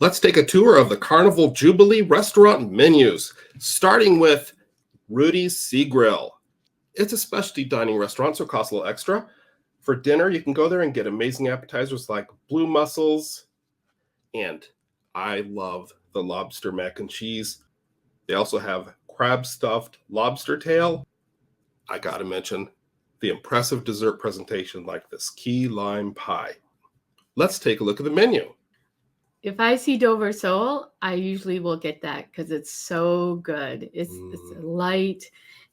Let's take a tour of the Carnival Jubilee restaurant menus, starting with Rudi's Seagrill. It's a specialty dining restaurant, so it costs a little extra. For dinner, you can go there and get amazing appetizers like blue mussels, and I love the lobster mac and cheese. They also have crab stuffed lobster tail. I gotta mention the impressive dessert presentation like this key lime pie. Let's take a look at the menu. If I see Dover sole, I usually will get that because it's so good. It's light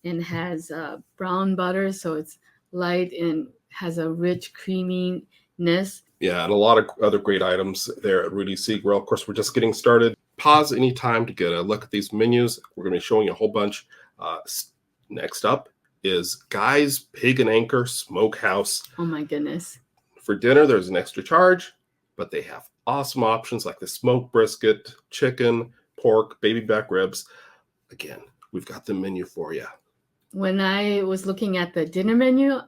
and has brown butter, so it's light and has a rich creaminess. Yeah, and a lot of other great items there at Rudi's Seagrill. Of course, we're just getting started. Pause anytime to get a look at these menus. We're going to be showing you a whole bunch. Next up is Guy's Pig and Anchor Smokehouse. Oh my goodness. For dinner, there's an extra charge, but they have awesome options like the smoked brisket, chicken, pork, baby back ribs. Again, we've got the menu for you. When I was looking at the dinner menu,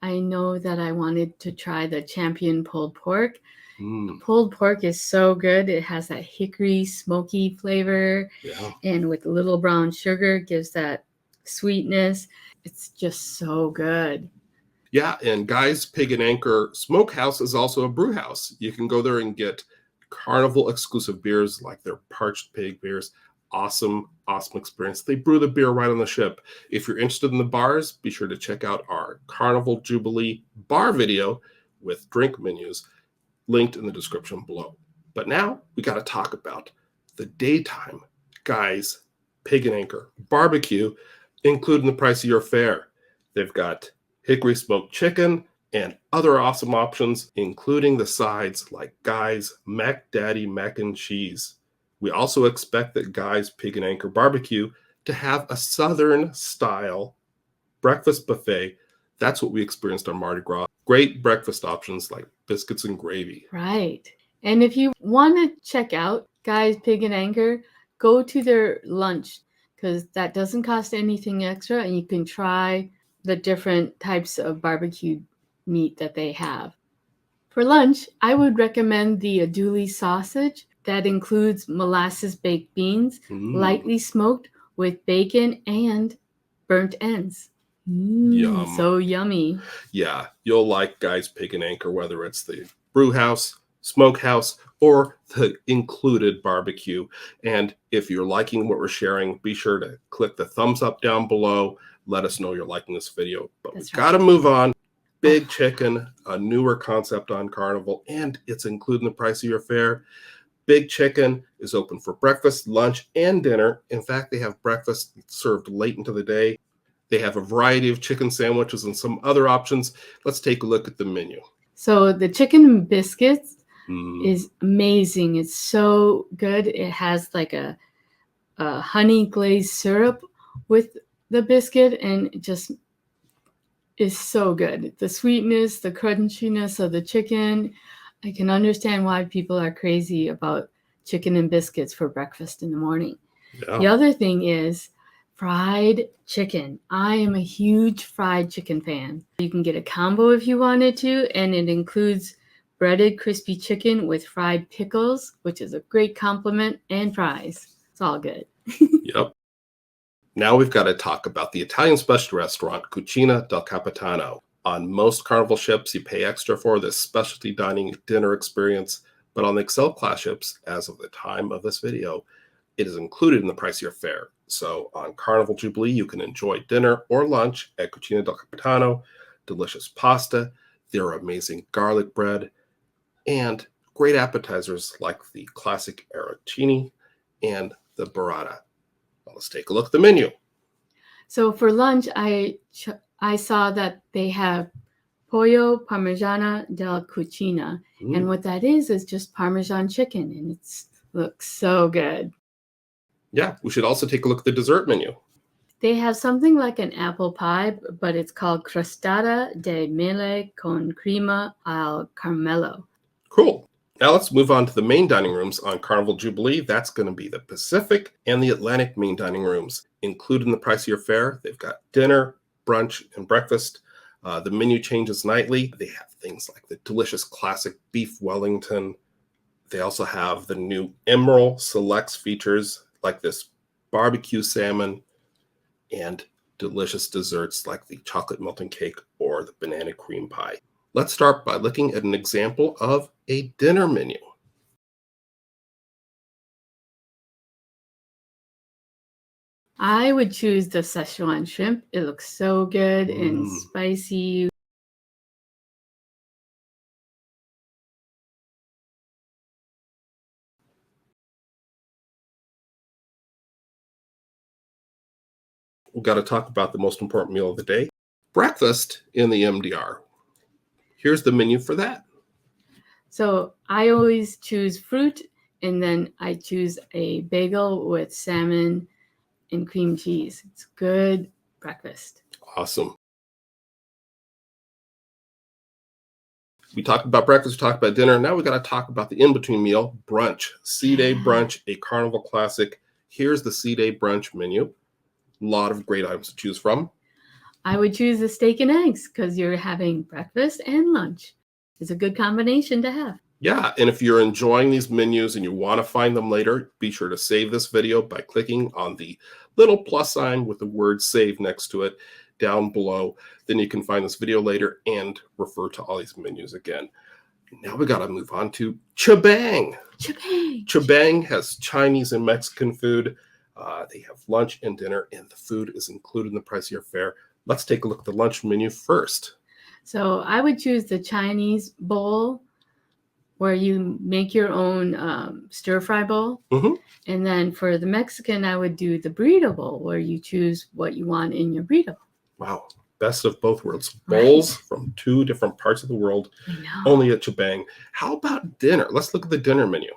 I know that I wanted to try the champion pulled pork. Pulled pork is so good. It has that hickory smoky flavor, and with a little brown sugar gives that sweetness. It's just so good. Yeah, and Guy's Pig and Anchor Smokehouse is also a brew house. You can go there and get Carnival exclusive beers like their parched pig beers. Awesome experience. They brew the beer right on the ship. If you're interested in the bars, be sure to check out our Carnival Jubilee bar video with drink menus linked in the description below. But now we got to talk about the daytime Guy's Pig and Anchor barbecue, including the price of your fare. They've got hickory smoked chicken and other awesome options, including the sides like Guy's Mac Daddy mac and cheese. We also expect that Guy's Pig and Anchor barbecue to have a Southern style breakfast buffet. That's what we experienced on Mardi Gras. Great breakfast options like biscuits and gravy. Right. And if you want to check out Guy's Pig and Anchor, go to their lunch because that doesn't cost anything extra, and you can try the different types of barbecue meat that they have. For lunch, I would recommend the Aduli sausage that includes molasses baked beans, lightly smoked with bacon and burnt ends. Yum. So yummy. Yeah, you'll like Guy's Pig and Anchor, whether it's the brew house, smokehouse, or the included barbecue. And if you're liking what we're sharing, be sure to click the thumbs up down below. Let us know you're liking this video. But we've got to move on. Big Chicken, a newer concept on Carnival, and it's including the price of your fare. Big Chicken is open for breakfast, lunch, and dinner. In fact, they have breakfast served late into the day. They have a variety of chicken sandwiches and some other options. Let's take a look at the menu. So the chicken biscuits is amazing. It's so good. It has like a honey glazed syrup with the biscuit, and it just is so good. The sweetness, the crunchiness of the chicken. I can understand why people are crazy about chicken and biscuits for breakfast in the morning. Yeah. The other thing is fried chicken. I am a huge fried chicken fan. You can get a combo if you wanted to, and it includes breaded crispy chicken with fried pickles, which is a great compliment, and fries. It's all good. Yep. Now we've got to talk about the Italian specialty restaurant, Cucina del Capitano. On most Carnival ships, you pay extra for this specialty dining dinner experience, but on the Excel class ships, as of the time of this video, it is included in the price of your fare. So on Carnival Jubilee, you can enjoy dinner or lunch at Cucina del Capitano, delicious pasta, their amazing garlic bread, and great appetizers like the classic arancini and the burrata. Well, let's take a look at the menu. So for lunch, I saw that they have pollo parmigiana del cucina. And what that is just Parmesan chicken, and it looks so good. Yeah, we should also take a look at the dessert menu. They have something like an apple pie, but it's called crostata de mele con crema al caramello. Cool. Now let's move on to the main dining rooms on Carnival Jubilee. That's going to be the Pacific and the Atlantic main dining rooms. Included in the price of your fare, they've got dinner, brunch, and breakfast. The menu changes nightly. They have things like the delicious classic beef Wellington, They also have the new Emeril Selects features like this barbecue salmon and delicious desserts like the chocolate melting cake or the banana cream pie. Let's start by looking at an example of a dinner menu. I would choose the Szechuan shrimp. It looks so good and spicy. We've got to talk about the most important meal of the day, breakfast in the MDR. Here's the menu for that. So I always choose fruit, and then I choose a bagel with salmon and cream cheese. It's good breakfast. Awesome. We talked about breakfast, we talked about dinner. Now we got to talk about the in-between meal, brunch. Sea Day brunch, a Carnival classic. Here's the Sea Day brunch menu. A lot of great items to choose from. I would choose the steak and eggs because you're having breakfast and lunch. It's a good combination to have. Yeah, and if you're enjoying these menus and you want to find them later, be sure to save this video by clicking on the little plus sign with the word save next to it down below. Then you can find this video later and refer to all these menus again. Now we got to move on to ChiBang. ChiBang has Chinese and Mexican food. They have lunch and dinner, and the food is included in the price of your fare. Let's take a look at the lunch menu first. So I would choose the Chinese bowl, where you make your own stir-fry bowl. And then for the Mexican, I would do the burrito bowl, where you choose what you want in your burrito. Wow. Best of both worlds. Bowls from two different parts of the world, only at ChiBang. How about dinner? Let's look at the dinner menu.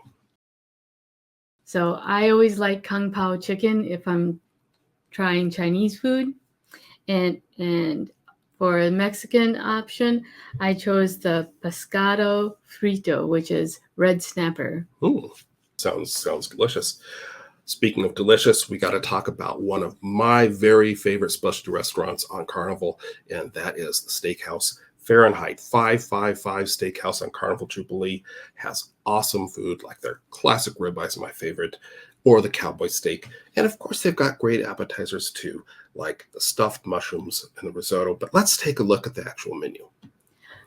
So I always like Kung Pao chicken if I'm trying Chinese food. And for a Mexican option, I chose the pescado frito, which is red snapper. Ooh, sounds delicious. Speaking of delicious, we got to talk about one of my very favorite specialty restaurants on Carnival, and that is the Steakhouse. Fahrenheit 555 Steakhouse on Carnival Jubilee has awesome food, like their classic ribeyes, my favorite, or the cowboy steak. And of course, they've got great appetizers too, like the stuffed mushrooms and the risotto. But let's take a look at the actual menu.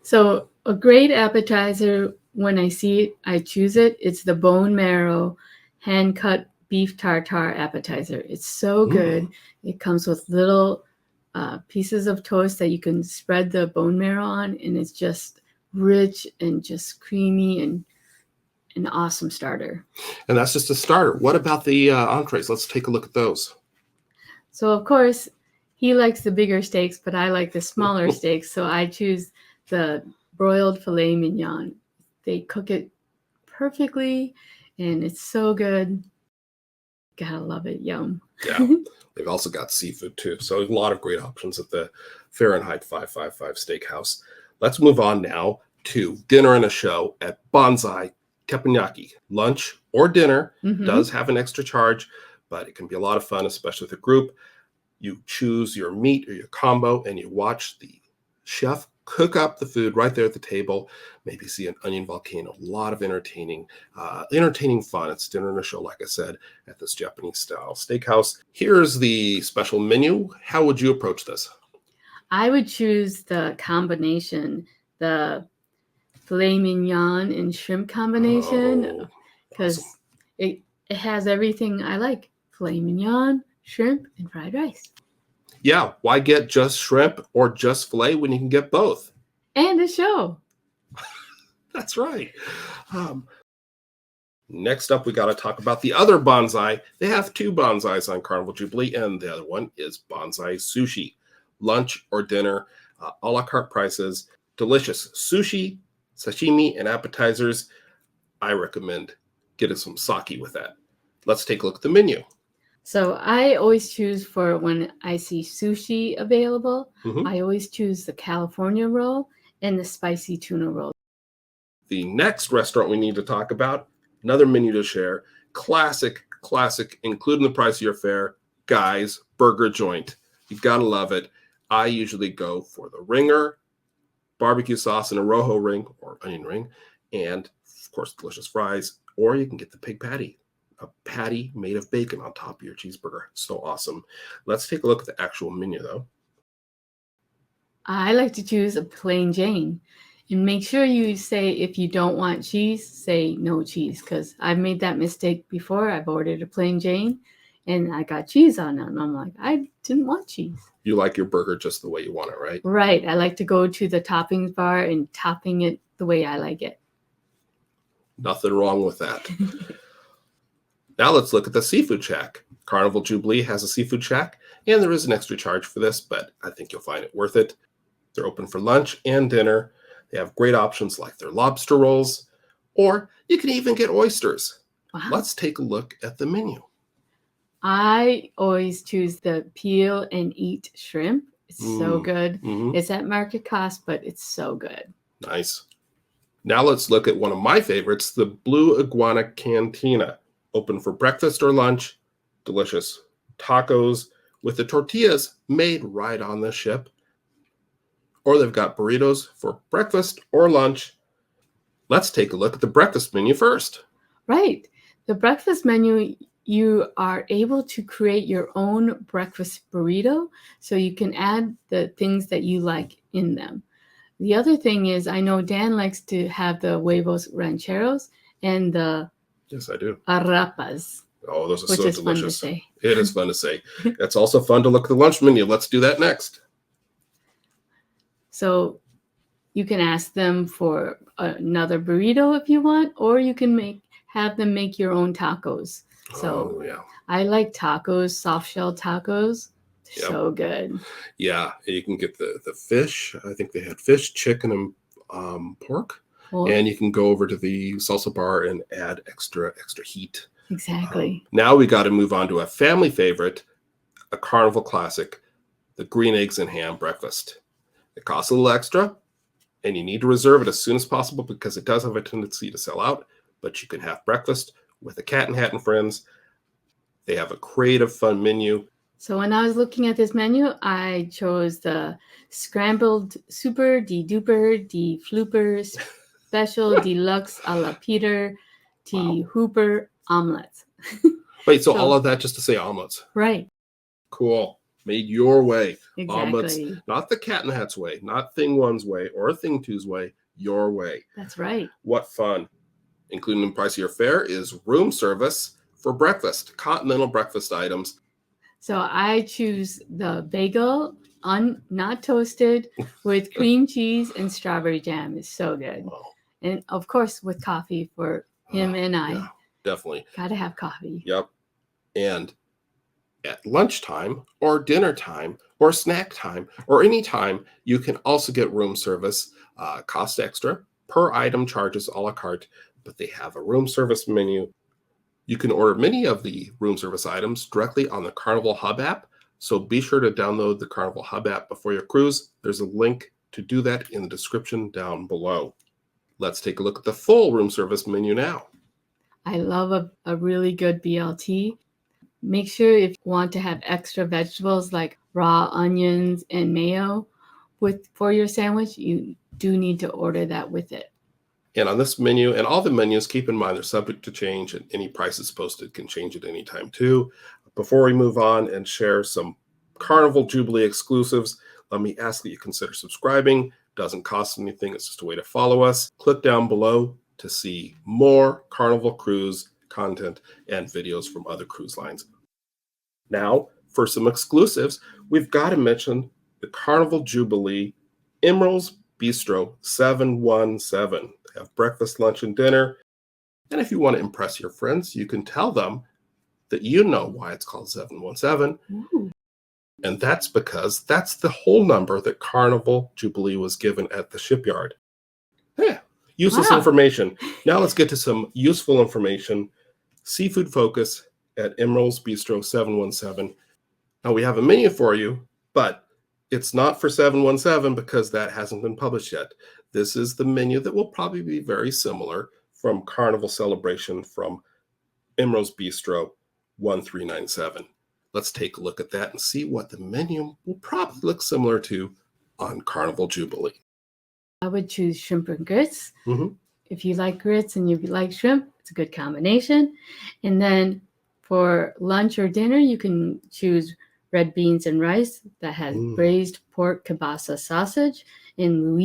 So a great appetizer, when I see it, I choose it. It's the bone marrow hand-cut beef tartare appetizer. It's so good. It comes with little pieces of toast that you can spread the bone marrow on, and it's just rich and just creamy and an awesome starter. And that's just a starter. What about the entrees? Let's take a look at those. So of course, he likes the bigger steaks, but I like the smaller steaks. So I choose the broiled filet mignon. They cook it perfectly, and it's so good. Gotta love it. Yum. Yeah. They've also got seafood too. So a lot of great options at the Fahrenheit 555 Steakhouse. Let's move on now to dinner and a show at Bonsai Teppanyaki. Lunch or dinner does have an extra charge, but it can be a lot of fun, especially with a group. You choose your meat or your combo, and you watch the chef cook up the food right there at the table. Maybe see an onion volcano. A lot of entertaining fun. It's dinner and a show, like I said, at this Japanese-style steakhouse. Here's the special menu. How would you approach this? I would choose the combination, the filet mignon and shrimp combination, because awesome. it has everything I like. Filet mignon, shrimp, and fried rice. Yeah, why get just shrimp or just filet when you can get both? And a show. That's right. Next up, we got to talk about the other bonsai. They have two bonsais on Carnival Jubilee, and the other one is Bonsai Sushi. Lunch or dinner, a la carte prices, delicious sushi, sashimi, and appetizers. I recommend getting some sake with that. Let's take a look at the menu. So I always choose, for when I see sushi available, I always choose the California roll and the spicy tuna roll. The next restaurant we need to talk about, another menu to share, classic, including the price of your fare, Guy's Burger Joint. You've got to love it. I usually go for the ringer, barbecue sauce in a rojo ring or onion ring, and course, delicious fries, or you can get the pig patty, a patty made of bacon on top of your cheeseburger. So awesome. Let's take a look at the actual menu, though. I like to choose a plain Jane. And make sure you say, if you don't want cheese, say no cheese, because I've made that mistake before. I've ordered a plain Jane and I got cheese on it. And I'm like, I didn't want cheese. You like your burger just the way you want it, right? Right. I like to go to the toppings bar and topping it the way I like it. Nothing wrong with that. Now let's look at the seafood shack. Carnival Jubilee has a seafood shack, and there is an extra charge for this, but I think you'll find it worth it. They're open for lunch and dinner. They have great options like their lobster rolls, or you can even get oysters. Wow. Let's take a look at the menu. I always choose the peel and eat shrimp. It's so good. Mm-hmm. It's at market cost, but it's so good. Nice. Now let's look at one of my favorites, the Blue Iguana Cantina. Open for breakfast or lunch. Delicious tacos with the tortillas made right on the ship. Or they've got burritos for breakfast or lunch. Let's take a look at the breakfast menu first. Right. The breakfast menu, you are able to create your own breakfast burrito, so you can add the things that you like in them. The other thing is, I know Dan likes to have the huevos rancheros and the Yes, I do. arrapas. Oh, those are which so is delicious. fun to say. It is fun to say. It's also fun to look at the lunch menu. Let's do that next. So you can ask them for another burrito if you want, or you can have them make your own tacos. So yeah. I like tacos, soft shell tacos. They're so good. Yeah, you can get the fish. I think they had fish, chicken, and pork. And you can go over to the salsa bar and add extra heat. Exactly. Now we got to move on to a family favorite, a Carnival classic, the green eggs and ham breakfast. It costs a little extra, and you need to reserve it as soon as possible because it does have a tendency to sell out. But you can have breakfast with a cat and hat and friends. They have a creative, fun menu. So when I was looking at this menu, I chose the scrambled super, de duper, de flooper, special, deluxe, a la Peter, de hooper omelets. Wait, so all of that just to say omelets? Right. Cool. Made your way. Exactly. Omelets, not the Cat in the Hat's way, not Thing One's way or Thing Two's way, your way. That's right. What fun. Including in the price of your fare is room service for breakfast, continental breakfast items. So I choose the bagel, not toasted, with cream cheese and strawberry jam. It's so good. Wow. And of course, with coffee for him and I. Yeah, definitely. Gotta have coffee. Yep. And at lunchtime or dinner time or snack time or any time, you can also get room service. Cost extra. Per item charges a la carte, but they have a room service menu. You can order many of the room service items directly on the Carnival Hub app. So be sure to download the Carnival Hub app before your cruise. There's a link to do that in the description down below. Let's take a look at the full room service menu now. I love a really good BLT. Make sure if you want to have extra vegetables like raw onions and mayo for your sandwich, you do need to order that with it. And on this menu and all the menus, keep in mind they're subject to change and any prices posted can change at any time too. Before we move on and share some Carnival Jubilee exclusives, let me ask that you consider subscribing. Doesn't cost anything. It's just a way to follow us. Click down below to see more Carnival Cruise content and videos from other cruise lines. Now, for some exclusives, we've got to mention the Carnival Jubilee Emeril's Bistro 717. They have breakfast, lunch, and dinner. And if you want to impress your friends, you can tell them that you know why it's called 717. Ooh. And that's because that's the whole number that Carnival Jubilee was given at the shipyard. Yeah, useless information. Now let's get to some useful information. Seafood focus at Emeril's Bistro 717. Now we have a menu for you, but it's not for 717 because that hasn't been published yet. This is the menu that will probably be very similar from Carnival Celebration from Emeril's Bistro 1397. Let's take a look at that and see what the menu will probably look similar to on Carnival Jubilee. I would choose shrimp and grits. Mm-hmm. If you like grits and you like shrimp, it's a good combination. And then for lunch or dinner, you can choose red beans and rice that has braised pork kielbasa sausage and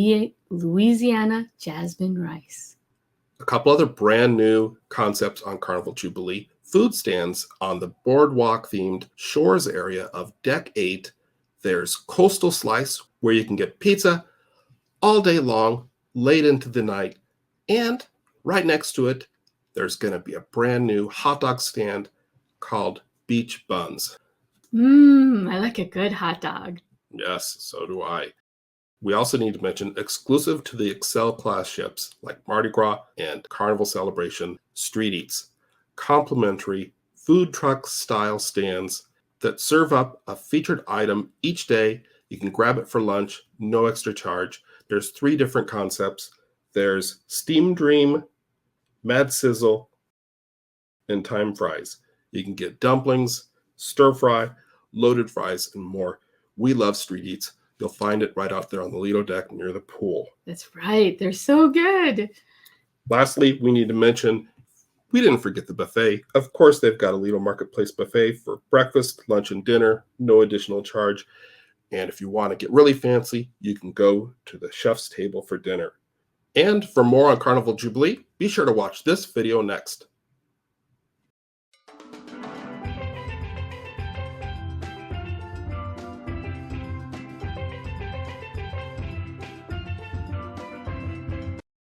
Louisiana jasmine rice. A couple other brand new concepts on Carnival Jubilee. Food stands on the boardwalk-themed shores area of Deck 8. There's Coastal Slice, where you can get pizza all day long, late into the night. And right next to it, there's going to be a brand new hot dog stand called Beach Buns. I like a good hot dog. Yes, so do I. We also need to mention exclusive to the Excel class ships like Mardi Gras and Carnival Celebration street eats, complimentary food truck style stands that serve up a featured item each day. You can grab it for lunch, no extra charge. There's 3 different concepts. There's Steam Dream, Mad Sizzle, and Time Fries. You can get dumplings, stir fry, loaded fries, and more. We love street eats. You'll find it right out there on the Lido deck near the pool. That's right. They're so good. Lastly, we need to mention, we didn't forget the buffet. Of course, they've got a Lido Marketplace buffet for breakfast, lunch, and dinner. No additional charge. And if you want to get really fancy, you can go to the chef's table for dinner. And for more on Carnival Jubilee, be sure to watch this video next.